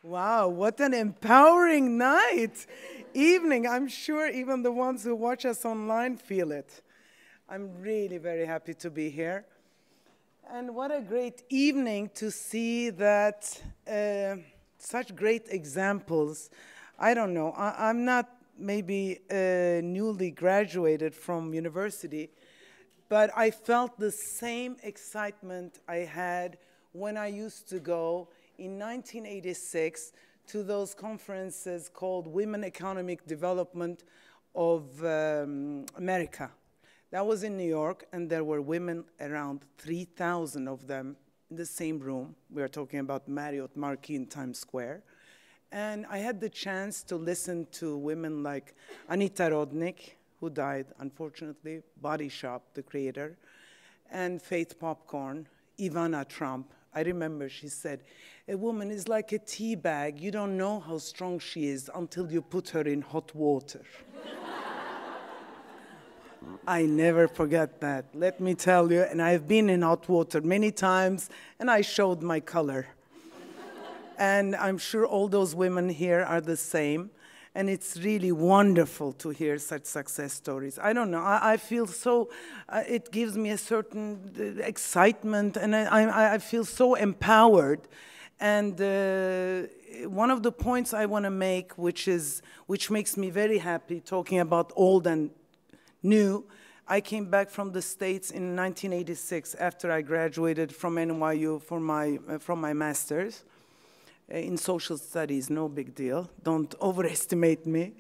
Wow, what an empowering night, evening. I'm sure even the ones who watch us online feel it. I'm really very happy to be here. And what a great evening to see that such great examples. I don't know, I'm not maybe newly graduated from university, but I felt the same excitement I had when I used to go in 1986 to those conferences called Women Economic Development of America. That was in New York, and there were women, around 3,000 of them, in the same room. We are talking about Marriott Marquis in Times Square. And I had the chance to listen to women like Anita Rodnick, who died, unfortunately, Body Shop, the creator, and Faith Popcorn, Ivana Trump. I remember she said, a woman is like a tea bag. You don't know how strong she is until you put her in hot water. I never forget that, let me tell you. And I've been in hot water many times, and I showed my color. And I'm sure all those women here are the same. And it's really wonderful to hear such success stories. I don't know, I feel so, it gives me a certain excitement, and I feel so empowered. And one of the points I want to make, which makes me very happy, talking about old and new, I came back from the States in 1986 after I graduated from NYU from my master's in social studies. No big deal, don't overestimate me.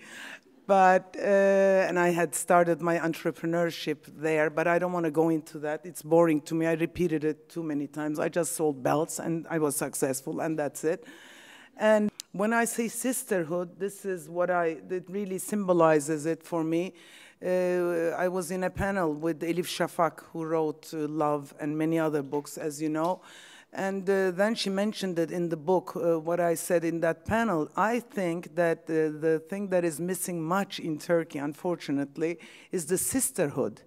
But, and I had started my entrepreneurship there, but I don't want to go into that. It's boring to me. I repeated it too many times. I just sold belts, and I was successful, and that's it. And when I say sisterhood, this is what it really symbolizes it for me. I was in a panel with Elif Shafak, who wrote Love and many other books, as you know. And then she mentioned it in the book, what I said in that panel. I think that the thing that is missing much in Turkey, unfortunately, is the sisterhood.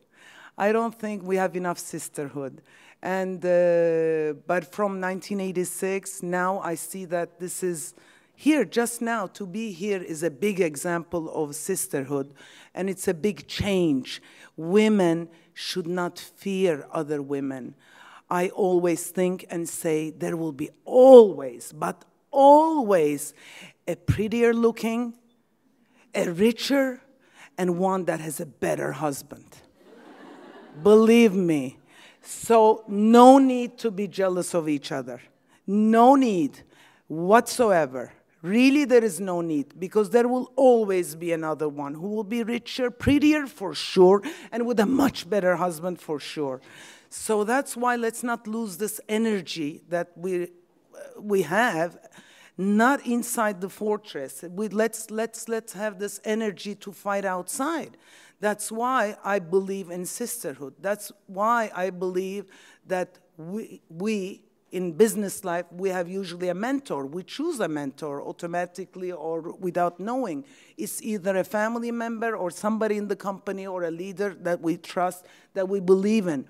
I don't think we have enough sisterhood. And, but from 1986, now I see that this is here just now. To be here is a big example of sisterhood, and it's a big change. Women should not fear other women. I always think and say there will be always, but always, a prettier looking, a richer, and one that has a better husband. Believe me. So no need to be jealous of each other. No need whatsoever. Really, there is no need, because there will always be another one who will be richer, prettier for sure, and with a much better husband for sure. So that's why let's not lose this energy that we have, not inside the fortress. Let's have this energy to fight outside. That's why I believe in sisterhood. That's why I believe that we in business life, we have usually a mentor. We choose a mentor automatically or without knowing. It's either a family member or somebody in the company or a leader that we trust, that we believe in.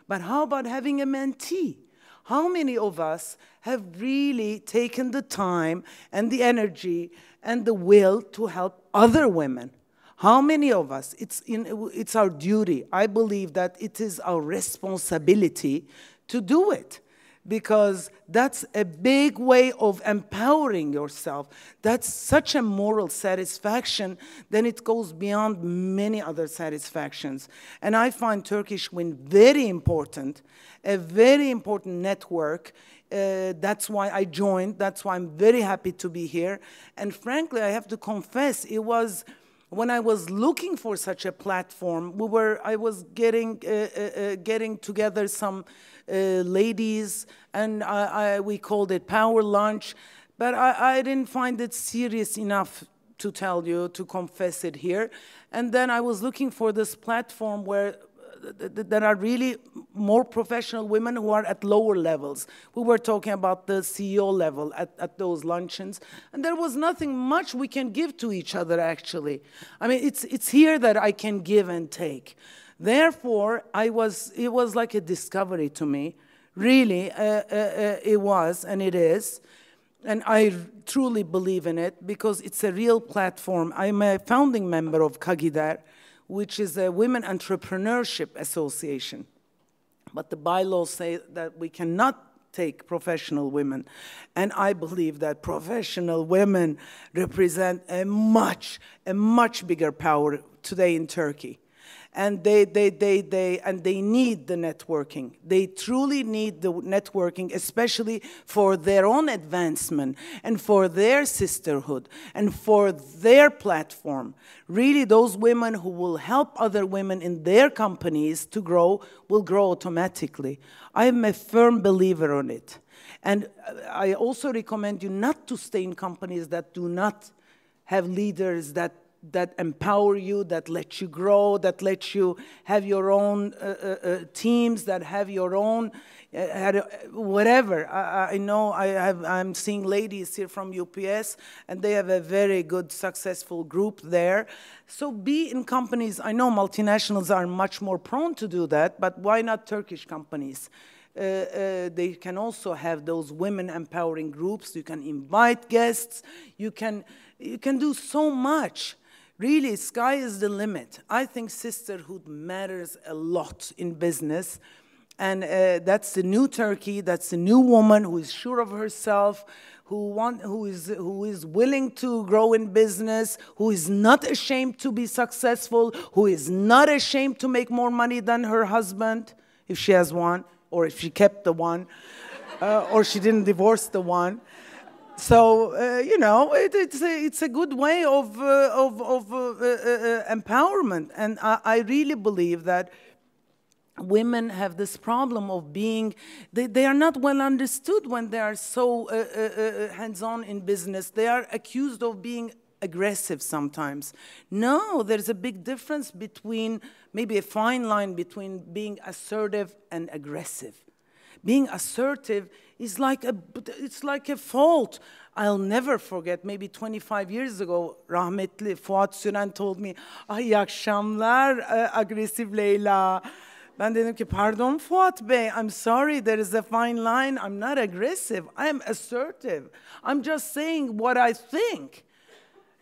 But how about having a mentee? How many of us have really taken the time and the energy and the will to help other women? How many of us? It's our duty. I believe that it is our responsibility to do it, because that's a big way of empowering yourself. That's such a moral satisfaction, then it goes beyond many other satisfactions. And I find Turkishwin very important, a very important network. That's why I joined. That's why I'm very happy to be here. And frankly, I have to confess, it was when I was looking for such a platform, I was getting together some ladies, and we called it Power Lunch, but I didn't find it serious enough to tell you, to confess it here. And then I was looking for this platform where there are really more professional women who are at lower levels. We were talking about the CEO level at those luncheons, and there was nothing much we can give to each other, actually. I mean, it's here that I can give and take. Therefore, it was like a discovery to me. Really, it was, and it is. And I truly believe in it because it's a real platform. I'm a founding member of Kagidar, which is a women entrepreneurship association. But the bylaws say that we cannot take professional women. And I believe that professional women represent a much bigger power today in Turkey. And they need the networking. They truly need the networking, especially for their own advancement and for their sisterhood and for their platform. Really, those women who will help other women in their companies to grow will grow automatically. I am a firm believer on it. And I also recommend you not to stay in companies that do not have leaders that empower you, that let you grow, that let you have your own teams, that have your own whatever. I know I'm seeing ladies here from UPS, and they have a very good, successful group there. So be in companies. I know multinationals are much more prone to do that, but why not Turkish companies? They can also have those women empowering groups. You can invite guests. You can do so much. Really, sky is the limit. I think sisterhood matters a lot in business. And that's the new Turkey, that's the new woman who is sure of herself, who is willing to grow in business, who is not ashamed to be successful, who is not ashamed to make more money than her husband, if she has one, or if she kept the one, or she didn't divorce the one. So, you know, it's a good way of empowerment. And I really believe that women have this problem of being, they are not well understood when they are so hands-on in business. They are accused of being aggressive sometimes. No, there's a big difference between, maybe a fine line between being assertive and aggressive. Being assertive is it's like a fault. I'll never forget, maybe 25 years ago, rahmetli Fuat Süren told me, "Ay iyi akşamlar, agresif Leyla." Ben dedim ki, pardon Fuat Bey, I'm sorry, there is a fine line. I'm not aggressive, I am assertive. I'm just saying what I think.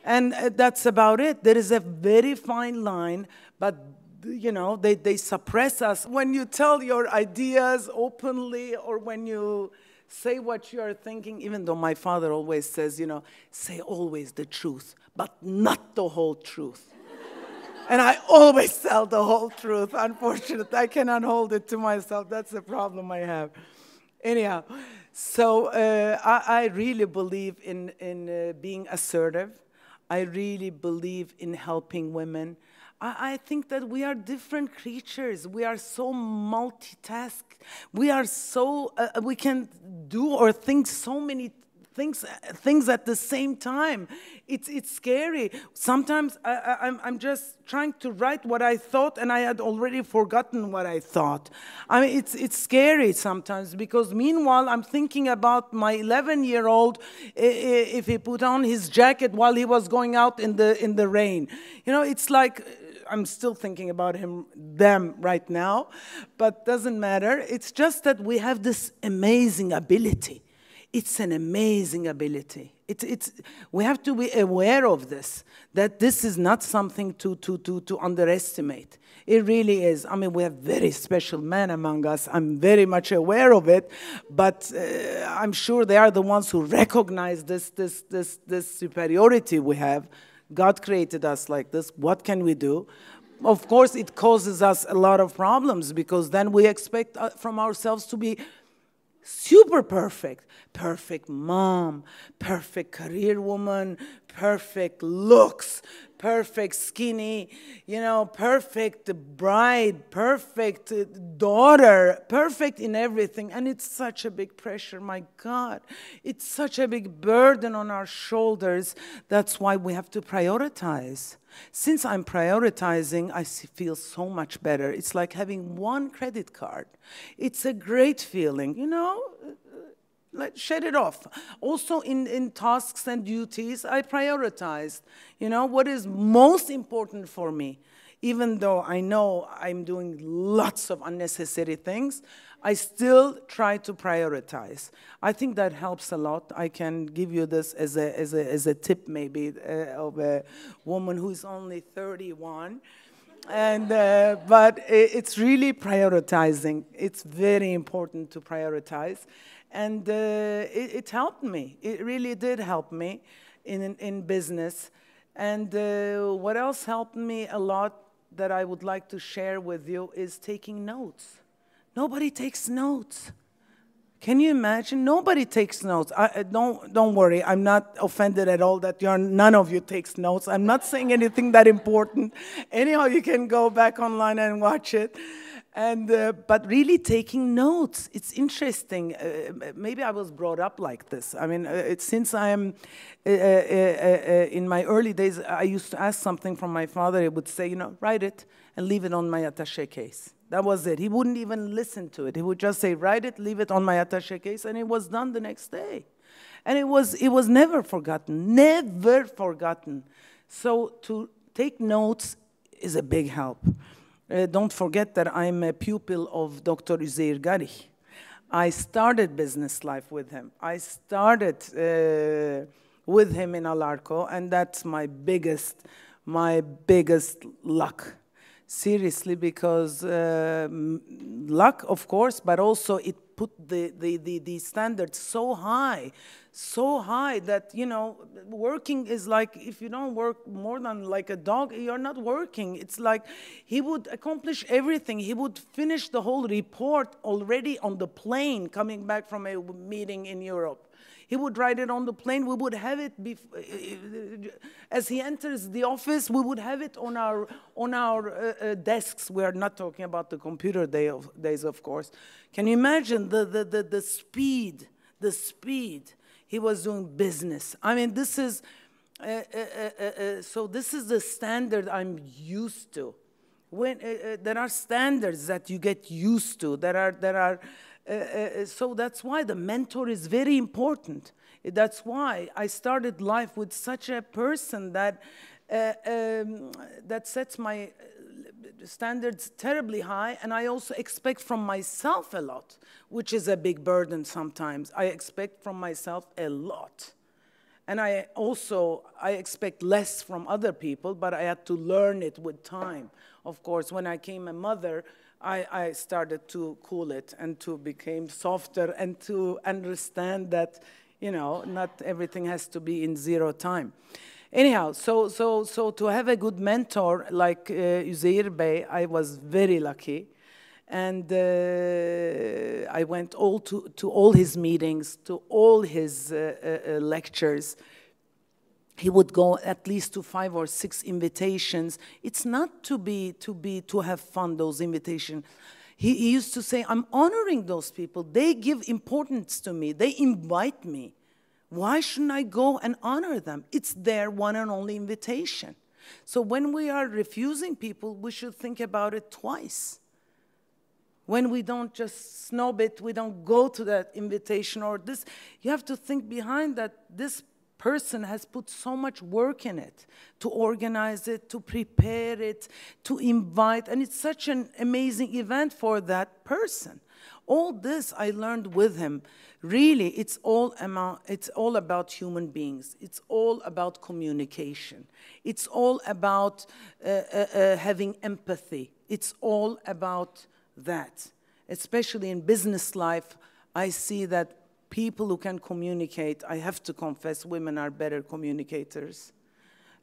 And that's about it. There is a very fine line, but you know, they suppress us. When you tell your ideas openly, or when you say what you are thinking, even though my father always says, you know, say always the truth, but not the whole truth. And I always tell the whole truth, unfortunately. I cannot hold it to myself. That's the problem I have. Anyhow, so I really believe in being assertive. I really believe in helping women. I think that we are different creatures. We are so multitask. We are so, we can do or think so many things at the same time. It's scary. Sometimes I'm just trying to write what I thought, and I had already forgotten what I thought. I mean, it's scary sometimes, because meanwhile I'm thinking about my 11-year-old if he put on his jacket while he was going out in the rain. You know, it's like I'm still thinking about them right now, but doesn't matter. It's just that we have this amazing ability. It's an amazing ability. We have to be aware of this, that this is not something to underestimate. It really is. I mean, we have very special men among us. I'm very much aware of it, but I'm sure they are the ones who recognize this superiority we have. God created us like this. What can we do? Of course, it causes us a lot of problems, because then we expect from ourselves to be super perfect. Perfect mom, perfect career woman, perfect looks, perfect skinny, you know, perfect bride, perfect daughter, perfect in everything. And it's such a big pressure, my God. It's such a big burden on our shoulders. That's why we have to prioritize. Since I'm prioritizing, I feel so much better. It's like having one credit card. It's a great feeling, you know. Let's shut it off. Also in tasks and duties, I prioritized. You know, what is most important for me? Even though I know I'm doing lots of unnecessary things, I still try to prioritize. I think that helps a lot. I can give you this as a tip maybe of a woman who's only 31. But it's really prioritizing. It's very important to prioritize. And it helped me. It really did help me in business. And what else helped me a lot that I would like to share with you is taking notes. Nobody takes notes. Can you imagine? Nobody takes notes. Don't worry. I'm not offended at all that none of you takes notes. I'm not saying anything that important. Anyhow, you can go back online and watch it. But really taking notes, it's interesting. Maybe I was brought up like this. I mean, since I am in my early days, I used to ask something from my father. He would say, write it and leave it on my attaché case. That was it. He wouldn't even listen to it. He would just say, write it, leave it on my attaché case, and it was done the next day. And it was never forgotten, never forgotten. So to take notes is a big help. Don't forget that I'm a pupil of Dr. Üzeyir Gari. I started business life with him. I started with him in Alarco, and that's my biggest luck. Seriously, because luck, of course, but also it put the standards so high that, working is like, if you don't work more than like a dog, you're not working. It's like he would accomplish everything. He would finish the whole report already on the plane coming back from a meeting in Europe. He would write it on the plane. We would have it as he enters the office. We would have it on our desks. We are not talking about the computer days, of course. Can you imagine the speed? The speed he was doing business. I mean, this is so. This is the standard I'm used to. When there are standards that you get used to, so that's why the mentor is very important. That's why I started life with such a person that sets my standards terribly high, and I also expect from myself a lot, which is a big burden sometimes. I expect from myself a lot. And I expect less from other people, but I had to learn it with time. Of course, when I became a mother, I started to cool it and to become softer and to understand that, not everything has to be in 0 time. Anyhow, so to have a good mentor like Üzeyir Bey, I was very lucky. And I went to all his meetings, to all his lectures. He would go at least to 5 or 6 invitations. It's not to have fun, those invitations. He used to say, I'm honoring those people. They give importance to me. They invite me. Why shouldn't I go and honor them? It's their one and only invitation. So when we are refusing people, we should think about it twice. When we don't just snob it, we don't go to that invitation or this, you have to think behind that this person has put so much work in it, to organize it, to prepare it, to invite, and it's such an amazing event for that person. All this I learned with him. Really, it's all about human beings. It's all about communication. It's all about having empathy. It's all about that. Especially in business life, I see that people who can communicate, I have to confess, women are better communicators.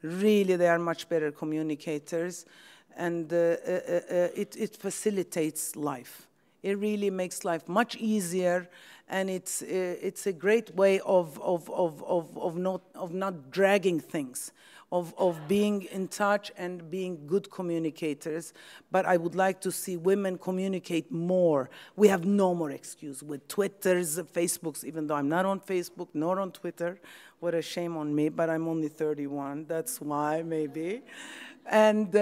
Really, they are much better communicators. And it facilitates life. It really makes life much easier, and it's a great way of not dragging things, of being in touch and being good communicators. But I would like to see women communicate more. We have no more excuse with Twitters, Facebooks, even though I'm not on Facebook nor on Twitter. What a shame on me, but I'm only 31. That's why, maybe. And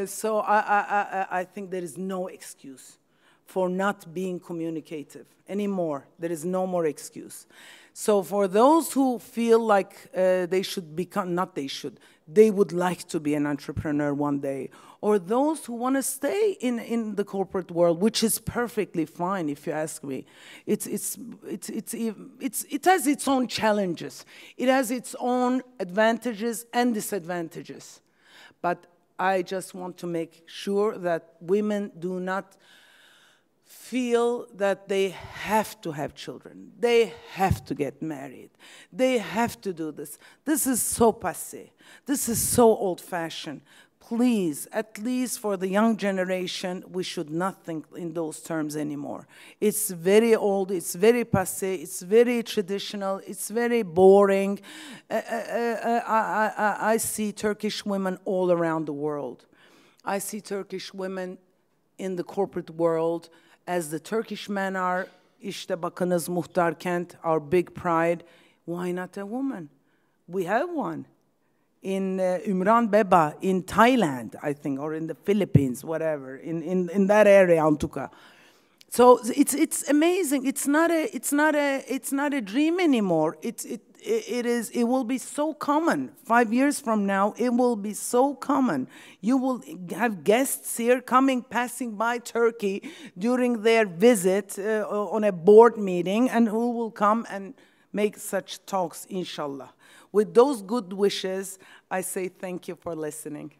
so I think there is no excuse for not being communicative anymore. There is no more excuse. So for those who feel like they should become, not they should, they would like to be an entrepreneur one day, or those who want to stay in the corporate world, which is perfectly fine, if you ask me. It has its own challenges. It has its own advantages and disadvantages. But I just want to make sure that women do not feel that they have to have children. They have to get married. They have to do this. This is so passé. This is so old-fashioned. Please, at least for the young generation, we should not think in those terms anymore. It's very old, it's very passé, it's very traditional, it's very boring. I see Turkish women all around the world. I see Turkish women in the corporate world as the Turkish men are. İşte bakınız muhtar kent, our big pride. Why not a woman? We have one. In Umran Beba, in Thailand, I think, or in the Philippines, whatever, in that area, Antuka. So it's amazing. It's not a dream anymore. It will be so common. 5 years from now, it will be so common. You will have guests here passing by Turkey during their visit on a board meeting, and who will come and make such talks, inshallah. With those good wishes, I say thank you for listening.